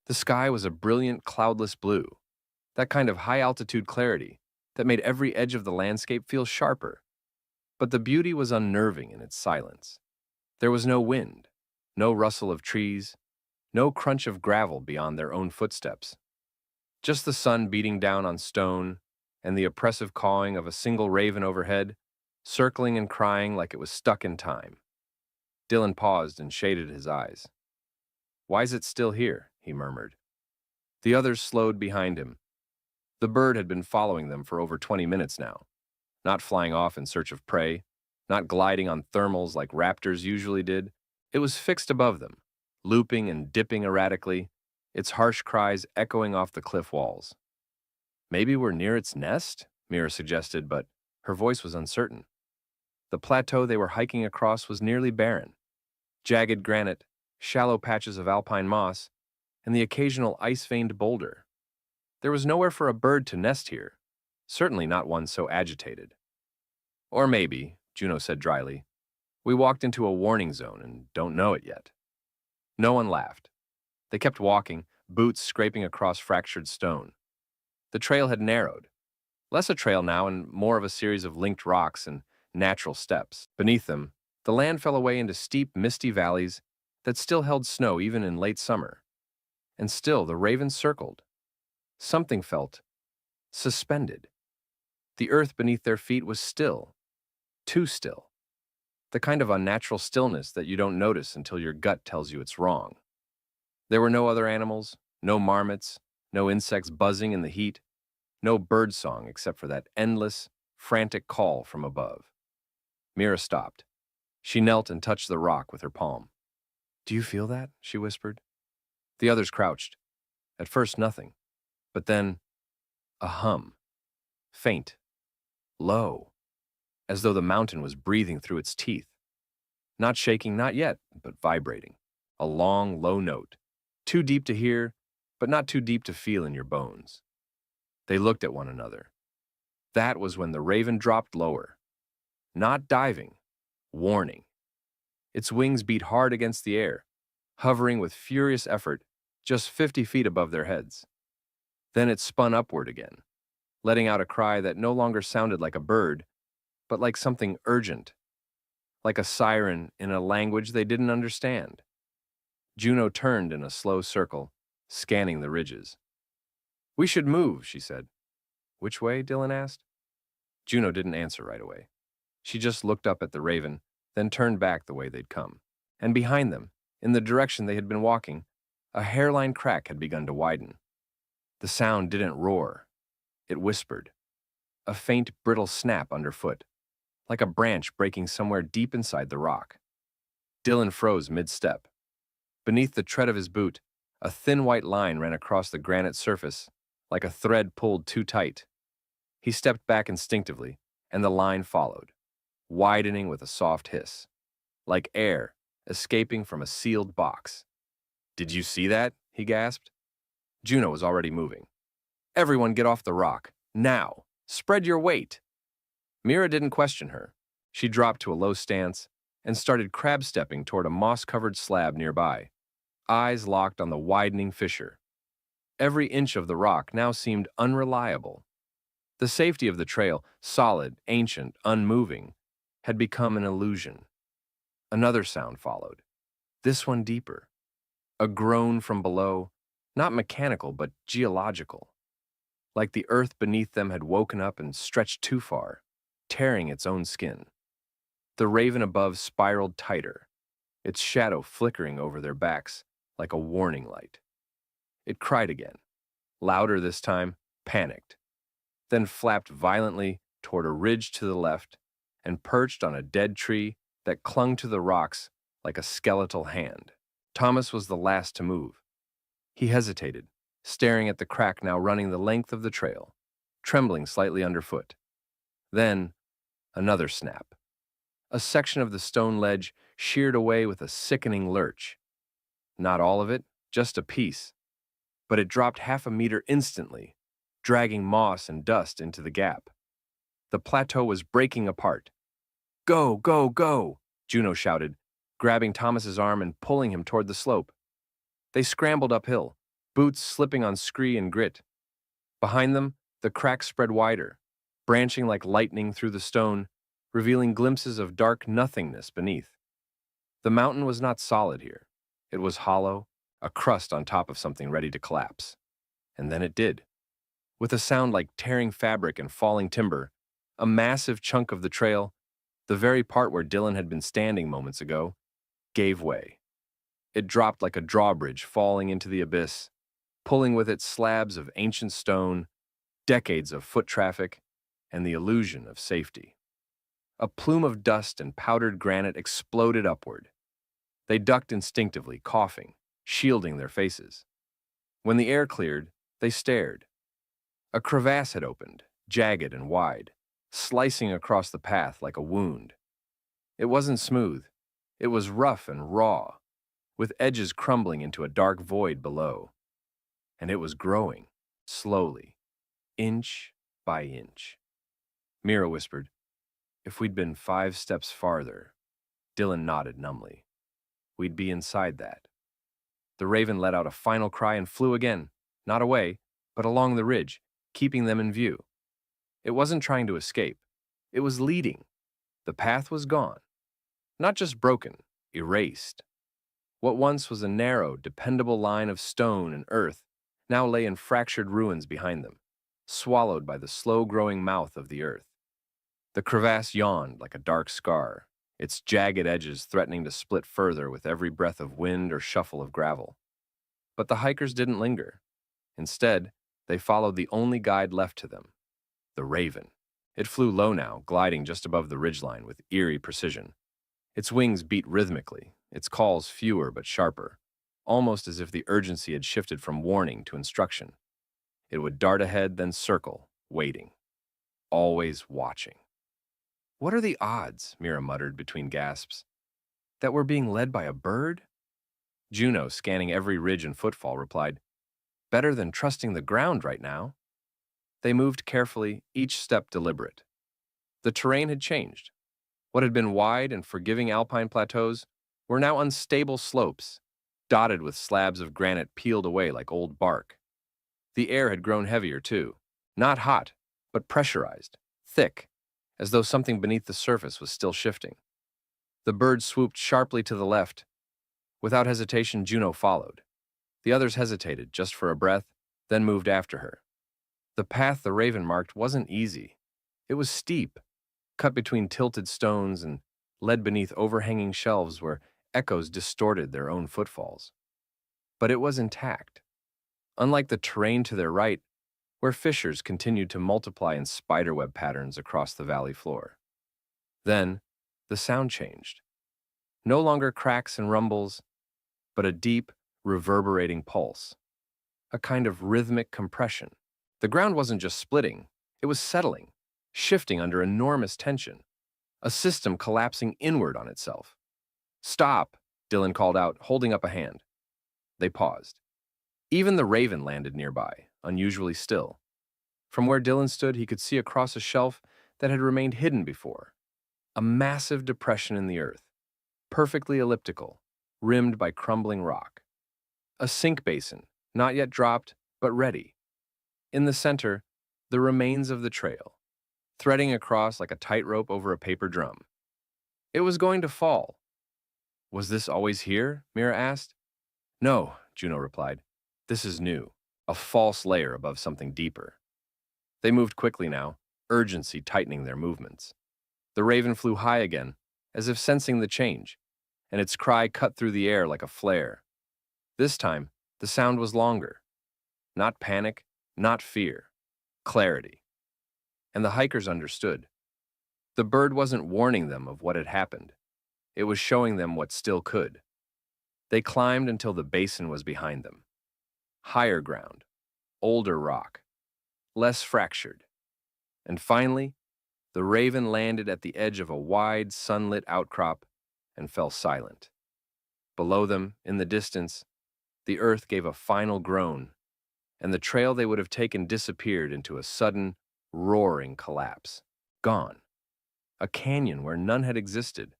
The sky was a brilliant, cloudless blue, that kind of high-altitude clarity that made every edge of the landscape feel sharper. But the beauty was unnerving in its silence. There was no wind, no rustle of trees, no crunch of gravel beyond their own footsteps. Just the sun beating down on stone and the oppressive cawing of a single raven overhead, circling and crying like it was stuck in time. Dylan paused and shaded his eyes. "Why is it still here?" he murmured. The others slowed behind him. The bird had been following them for over 20 minutes now, not flying off in search of prey, not gliding on thermals like raptors usually did. It was fixed above them, looping and dipping erratically, its harsh cries echoing off the cliff walls. "Maybe we're near its nest?" Mira suggested, but her voice was uncertain. The plateau they were hiking across was nearly barren. Jagged granite, shallow patches of alpine moss, and the occasional ice-veined boulder. There was nowhere for a bird to nest here, certainly not one so agitated. "Or maybe," Juno said dryly, "we walked into a warning zone and don't know it yet." No one laughed. They kept walking, boots scraping across fractured stone. The trail had narrowed. Less a trail now and more of a series of linked rocks and natural steps. Beneath them, the land fell away into steep, misty valleys that still held snow even in late summer. And still the ravens circled. Something felt suspended. The earth beneath their feet was still, too still. The kind of unnatural stillness that you don't notice until your gut tells you it's wrong. There were no other animals, no marmots, no insects buzzing in the heat, no bird song except for that endless, frantic call from above. Mira stopped. She knelt and touched the rock with her palm. "Do you feel that?" she whispered. The others crouched. At first, nothing. But then, a hum. Faint. Low. As though the mountain was breathing through its teeth. Not shaking, not yet, but vibrating. A long, low note. Too deep to hear, but not too deep to feel in your bones. They looked at one another. That was when the raven dropped lower. Not diving. Warning. Its wings beat hard against the air, hovering with furious effort just 50 feet above their heads. Then it spun upward again, letting out a cry that no longer sounded like a bird, but like something urgent, like a siren in a language they didn't understand. Juno turned in a slow circle, scanning the ridges. "We should move," she said. "Which way?" Dylan asked. Juno didn't answer right away. She just looked up at the raven, then turned back the way they'd come. And behind them, in the direction they had been walking, a hairline crack had begun to widen. The sound didn't roar. It whispered. A faint, brittle snap underfoot, like a branch breaking somewhere deep inside the rock. Dylan froze mid-step. Beneath the tread of his boot, a thin white line ran across the granite surface, like a thread pulled too tight. He stepped back instinctively, and the line followed, widening with a soft hiss, like air escaping from a sealed box. "Did you see that?" he gasped. Juno was already moving. "Everyone get off the rock, now! Spread your weight!" Mira didn't question her. She dropped to a low stance and started crab-stepping toward a moss-covered slab nearby, eyes locked on the widening fissure. Every inch of the rock now seemed unreliable. The safety of the trail, solid, ancient, unmoving, had become an illusion. Another sound followed, this one deeper. A groan from below, not mechanical but geological. Like the earth beneath them had woken up and stretched too far, tearing its own skin. The raven above spiraled tighter, its shadow flickering over their backs like a warning light. It cried again, louder this time, panicked, then flapped violently toward a ridge to the left and perched on a dead tree that clung to the rocks like a skeletal hand. Thomas was the last to move. He hesitated, staring at the crack now running the length of the trail, trembling slightly underfoot. Then, another snap. A section of the stone ledge sheared away with a sickening lurch. Not all of it, just a piece. But it dropped half a meter instantly, dragging moss and dust into the gap. The plateau was breaking apart. "Go, go, go!" Juno shouted, grabbing Thomas's arm and pulling him toward the slope. They scrambled uphill, boots slipping on scree and grit. Behind them, the cracks spread wider, branching like lightning through the stone, revealing glimpses of dark nothingness beneath. The mountain was not solid here. It was hollow, a crust on top of something ready to collapse. And then it did. With a sound like tearing fabric and falling timber, a massive chunk of the trail, the very part where Dylan had been standing moments ago, gave way. It dropped like a drawbridge falling into the abyss, pulling with it slabs of ancient stone, decades of foot traffic, and the illusion of safety. A plume of dust and powdered granite exploded upward. They ducked instinctively, coughing, shielding their faces. When the air cleared, they stared. A crevasse had opened, jagged and wide, slicing across the path like a wound. It wasn't smooth. It was rough and raw, with edges crumbling into a dark void below. And it was growing, slowly, inch by inch. Mira whispered, "If we'd been 5 steps farther." Dylan nodded numbly. "We'd be inside that." The raven let out a final cry and flew again, not away, but along the ridge, keeping them in view. It wasn't trying to escape. It was leading. The path was gone. Not just broken, erased. What once was a narrow, dependable line of stone and earth now lay in fractured ruins behind them, swallowed by the slow-growing mouth of the earth. The crevasse yawned like a dark scar, its jagged edges threatening to split further with every breath of wind or shuffle of gravel. But the hikers didn't linger. Instead, they followed the only guide left to them, the raven. It flew low now, gliding just above the ridgeline with eerie precision. Its wings beat rhythmically, its calls fewer but sharper, almost as if the urgency had shifted from warning to instruction. It would dart ahead, then circle, waiting, always watching. "What are the odds," Mira muttered between gasps, "that we're being led by a bird?" Juno, scanning every ridge and footfall, replied, "Better than trusting the ground right now." They moved carefully, each step deliberate. The terrain had changed. What had been wide and forgiving alpine plateaus were now unstable slopes, dotted with slabs of granite peeled away like old bark. The air had grown heavier, too. Not hot, but pressurized, thick, as though something beneath the surface was still shifting. The bird swooped sharply to the left. Without hesitation, Juno followed. The others hesitated, just for a breath, then moved after her. The path the raven marked wasn't easy. It was steep, cut between tilted stones and led beneath overhanging shelves where echoes distorted their own footfalls. But it was intact. Unlike the terrain to their right, where fissures continued to multiply in spiderweb patterns across the valley floor. Then, the sound changed. No longer cracks and rumbles, but a deep, reverberating pulse. A kind of rhythmic compression. The ground wasn't just splitting, it was settling, shifting under enormous tension. A system collapsing inward on itself. "Stop," Dylan called out, holding up a hand. They paused. Even the raven landed nearby, unusually still. From where Dylan stood, he could see across a shelf that had remained hidden before. A massive depression in the earth, perfectly elliptical, rimmed by crumbling rock. A sink basin, not yet dropped, but ready. In the center, the remains of the trail, threading across like a tightrope over a paper drum. It was going to fall. "Was this always here?" Mira asked. "No," Juno replied. "This is new, a false layer above something deeper." They moved quickly now, urgency tightening their movements. The raven flew high again, as if sensing the change, and its cry cut through the air like a flare. This time, the sound was longer. Not panic, not fear. Clarity. And the hikers understood. The bird wasn't warning them of what had happened. It was showing them what still could. They climbed until the basin was behind them. Higher ground, older rock, less fractured. And finally, the raven landed at the edge of a wide, sunlit outcrop and fell silent. Below them, in the distance, the earth gave a final groan, and the trail they would have taken disappeared into a sudden, roaring collapse. Gone. A canyon where none had existed.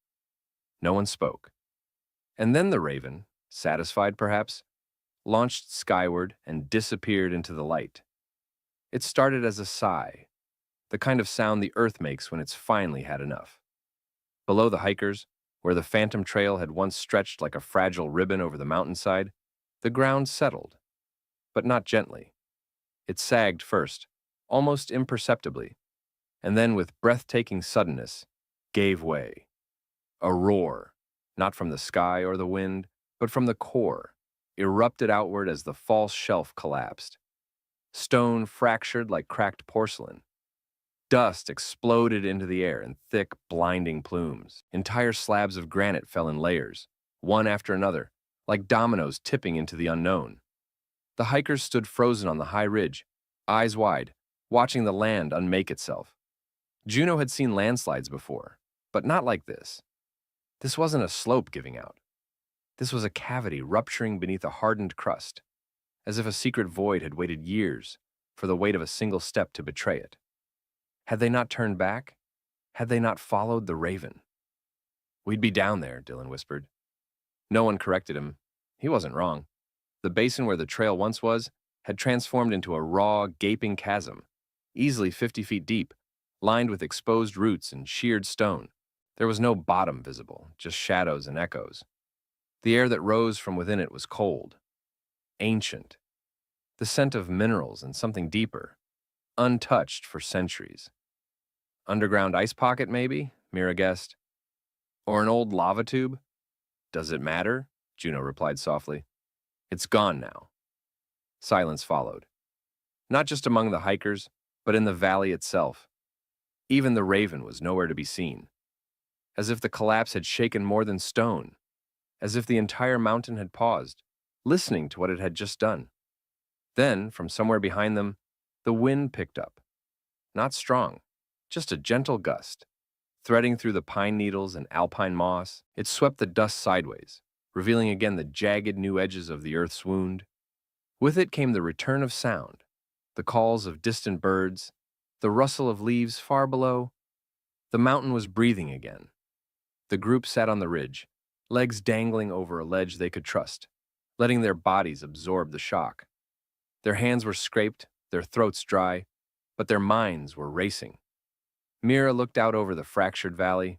No one spoke. And then the raven, satisfied perhaps, launched skyward and disappeared into the light. It started as a sigh, the kind of sound the earth makes when it's finally had enough. Below the hikers, where the phantom trail had once stretched like a fragile ribbon over the mountainside, the ground settled, but not gently. It sagged first, almost imperceptibly, and then with breathtaking suddenness, gave way. A roar, not from the sky or the wind, but from the core, erupted outward as the false shelf collapsed. Stone fractured like cracked porcelain. Dust exploded into the air in thick, blinding plumes. Entire slabs of granite fell in layers, one after another, like dominoes tipping into the unknown. The hikers stood frozen on the high ridge, eyes wide, watching the land unmake itself. Juno had seen landslides before, but not like this. This wasn't a slope giving out. This was a cavity rupturing beneath a hardened crust, as if a secret void had waited years for the weight of a single step to betray it. Had they not turned back? Had they not followed the raven? "We'd be down there," Dylan whispered. No one corrected him. He wasn't wrong. The basin where the trail once was had transformed into a raw, gaping chasm, easily 50 feet deep, lined with exposed roots and sheared stone. There was no bottom visible, just shadows and echoes. The air that rose from within it was cold, ancient, the scent of minerals and something deeper, untouched for centuries. Underground ice pocket, maybe? Mira guessed. Or an old lava tube? "Does it matter?" Juno replied softly. "It's gone now." Silence followed. Not just among the hikers, but in the valley itself. Even the raven was nowhere to be seen. As if the collapse had shaken more than stone. As if the entire mountain had paused, listening to what it had just done. Then, from somewhere behind them, the wind picked up. Not strong, just a gentle gust. Threading through the pine needles and alpine moss, it swept the dust sideways, revealing again the jagged new edges of the earth's wound. With it came the return of sound, the calls of distant birds, the rustle of leaves far below. The mountain was breathing again. The group sat on the ridge, legs dangling over a ledge they could trust, letting their bodies absorb the shock. Their hands were scraped, their throats dry, but their minds were racing. Mira looked out over the fractured valley.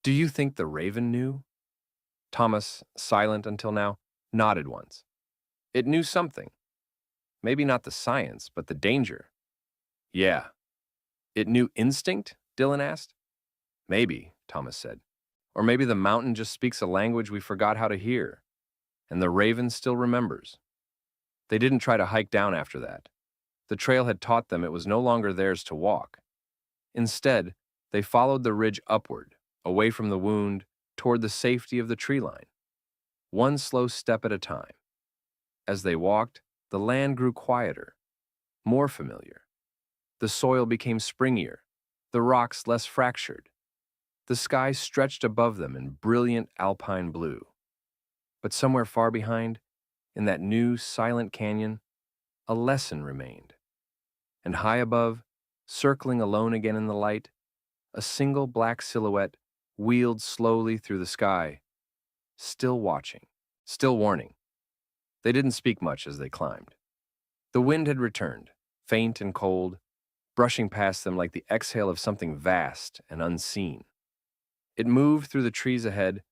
"Do you think the raven knew?" Thomas, silent until now, nodded once. It knew something. Maybe not the science, but the danger. "Yeah." "It knew instinct?" Dylan asked. "Maybe," Thomas said. "Or maybe the mountain just speaks a language we forgot how to hear, and the raven still remembers." They didn't try to hike down after that. The trail had taught them it was no longer theirs to walk. Instead, they followed the ridge upward, away from the wound, toward the safety of the tree line. One slow step at a time. As they walked, the land grew quieter, more familiar. The soil became springier, the rocks less fractured. The sky stretched above them in brilliant alpine blue. But somewhere far behind, in that new, silent canyon, a lesson remained. And high above, circling alone again in the light, a single black silhouette wheeled slowly through the sky, still watching, still warning. They didn't speak much as they climbed. The wind had returned, faint and cold, brushing past them like the exhale of something vast and unseen. It moved through the trees ahead,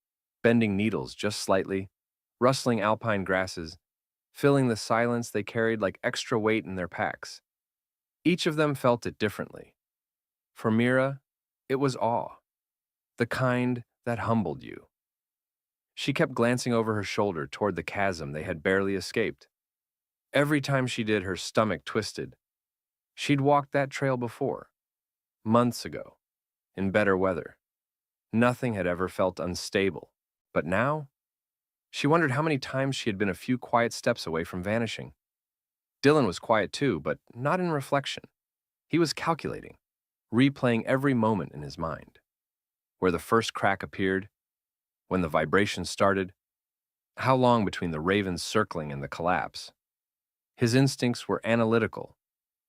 bending needles just slightly, rustling alpine grasses, filling the silence they carried like extra weight in their packs. Each of them felt it differently. For Mira, it was awe, the kind that humbled you. She kept glancing over her shoulder toward the chasm they had barely escaped. Every time she did, her stomach twisted. She'd walked that trail before, months ago, in better weather. Nothing had ever felt unstable, but now, she wondered how many times she had been a few quiet steps away from vanishing. Dylan was quiet too, but not in reflection. He was calculating, replaying every moment in his mind. Where the first crack appeared, when the vibration started, how long between the raven's circling and the collapse. His instincts were analytical,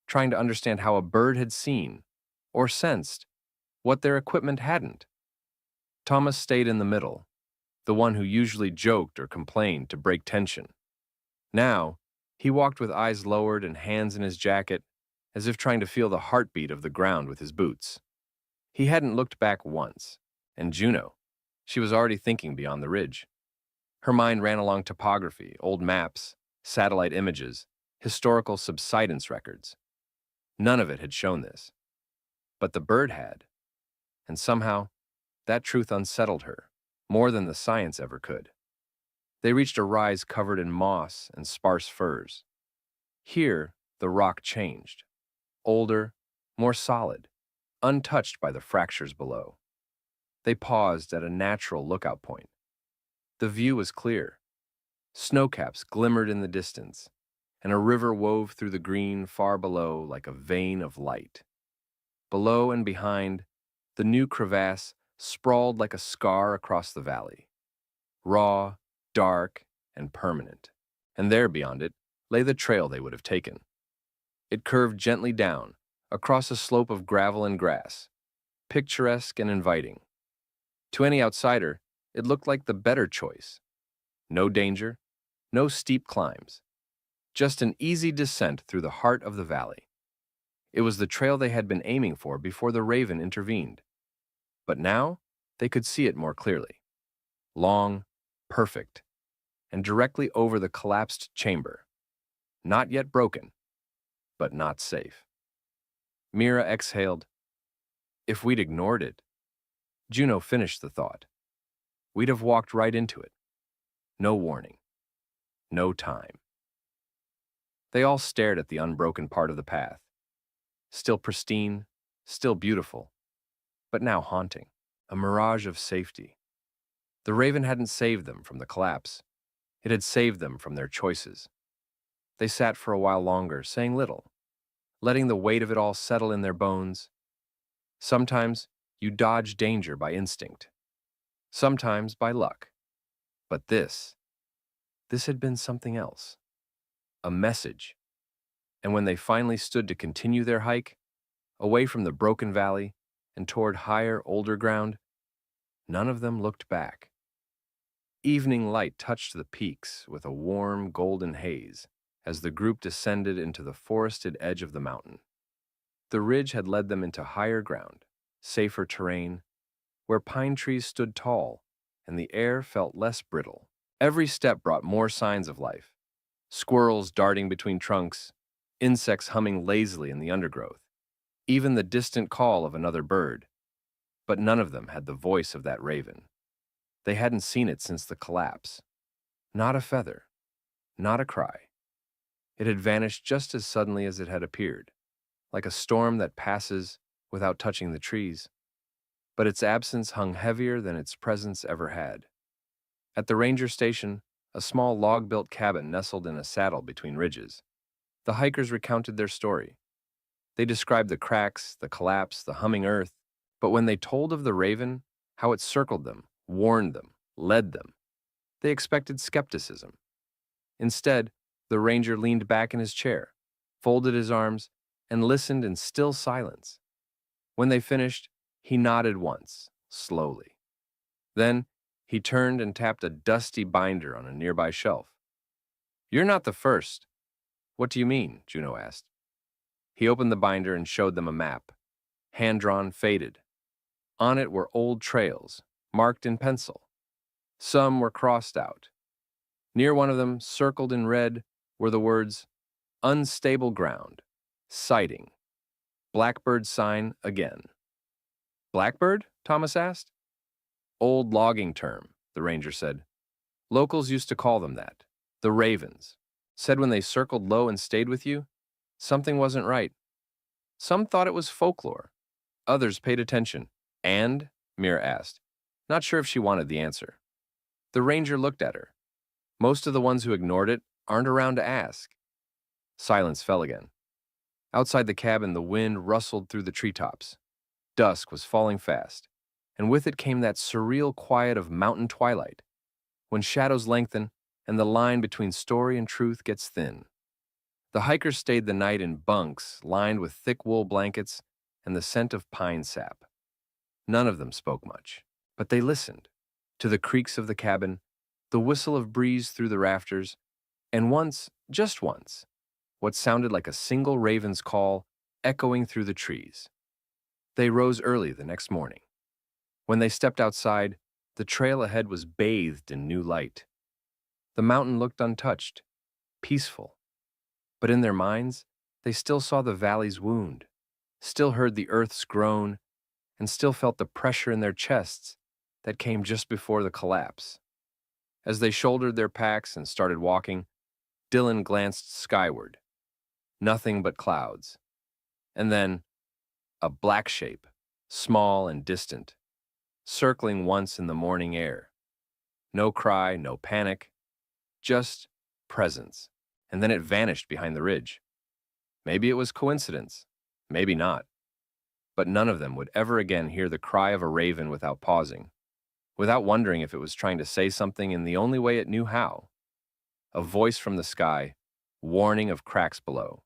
trying to understand how a bird had seen, or sensed, what their equipment hadn't. Thomas stayed in the middle, the one who usually joked or complained to break tension. Now, he walked with eyes lowered and hands in his jacket, as if trying to feel the heartbeat of the ground with his boots. He hadn't looked back once, and Juno, she was already thinking beyond the ridge. Her mind ran along topography, old maps, satellite images, historical subsidence records. None of it had shown this, but the bird had, and somehow, that truth unsettled her, more than the science ever could. They reached a rise covered in moss and sparse firs. Here, the rock changed, older, more solid, untouched by the fractures below. They paused at a natural lookout point. The view was clear. Snowcaps glimmered in the distance, and a river wove through the green far below like a vein of light. Below and behind, the new crevasse sprawled like a scar across the valley, raw, dark, and permanent. And there beyond it lay the trail they would have taken. It curved gently down, across a slope of gravel and grass, picturesque and inviting. To any outsider, it looked like the better choice. No danger, no steep climbs, just an easy descent through the heart of the valley. It was the trail they had been aiming for before the raven intervened. But now, they could see it more clearly. Long, perfect, and directly over the collapsed chamber. Not yet broken, but not safe. Mira exhaled. If we'd ignored it, Juno finished the thought. We'd have walked right into it. No warning. No time. They all stared at the unbroken part of the path. Still pristine, still beautiful, but now haunting. A mirage of safety. The raven hadn't saved them from the collapse. It had saved them from their choices. They sat for a while longer, saying little, letting the weight of it all settle in their bones. Sometimes you dodge danger by instinct. Sometimes by luck. But this had been something else. A message. And when they finally stood to continue their hike, away from the broken valley and toward higher, older ground, none of them looked back. Evening light touched the peaks with a warm, golden haze as the group descended into the forested edge of the mountain. The ridge had led them into higher ground, safer terrain, where pine trees stood tall and the air felt less brittle. Every step brought more signs of life. Squirrels darting between trunks, insects humming lazily in the undergrowth, even the distant call of another bird. But none of them had the voice of that raven. They hadn't seen it since the collapse. Not a feather, not a cry. It had vanished just as suddenly as it had appeared, like a storm that passes without touching the trees. But its absence hung heavier than its presence ever had. At the ranger station, a small log-built cabin nestled in a saddle between ridges. The hikers recounted their story. They described the cracks, the collapse, the humming earth, but when they told of the raven, how it circled them, warned them, led them, they expected skepticism. Instead, the ranger leaned back in his chair, folded his arms, and listened in still silence. When they finished, he nodded once, slowly. Then, he turned and tapped a dusty binder on a nearby shelf. "You're not the first." "What do you mean?" Juno asked. He opened the binder and showed them a map, hand-drawn, faded. On it were old trails, marked in pencil. Some were crossed out. Near one of them, circled in red, were the words, "Unstable ground, sighting, blackbird sign again." "Blackbird?" Thomas asked. "Old logging term," the ranger said. "Locals used to call them that. The ravens. Said when they circled low and stayed with you, something wasn't right. Some thought it was folklore. Others paid attention. And?" Mira asked, not sure if she wanted the answer. The ranger looked at her. "Most of the ones who ignored it aren't around to ask." Silence fell again. Outside the cabin, the wind rustled through the treetops. Dusk was falling fast, and with it came that surreal quiet of mountain twilight, when shadows lengthen and the line between story and truth gets thin. The hikers stayed the night in bunks lined with thick wool blankets and the scent of pine sap. None of them spoke much, but they listened to the creaks of the cabin, the whistle of breeze through the rafters, And once, just once, what sounded like a single raven's call echoing through the trees. They rose early the next morning. When they stepped outside, the trail ahead was bathed in new light. The mountain looked untouched, peaceful, but in their minds, they still saw the valley's wound, still heard the earth's groan, and still felt the pressure in their chests that came just before the collapse. As they shouldered their packs and started walking, Dylan glanced skyward. Nothing but clouds. And then, a black shape, small and distant, circling once in the morning air. No cry, no panic, just presence. And then it vanished behind the ridge. Maybe it was coincidence, maybe not. But none of them would ever again hear the cry of a raven without pausing, without wondering if it was trying to say something in the only way it knew how. A voice from the sky, warning of cracks below.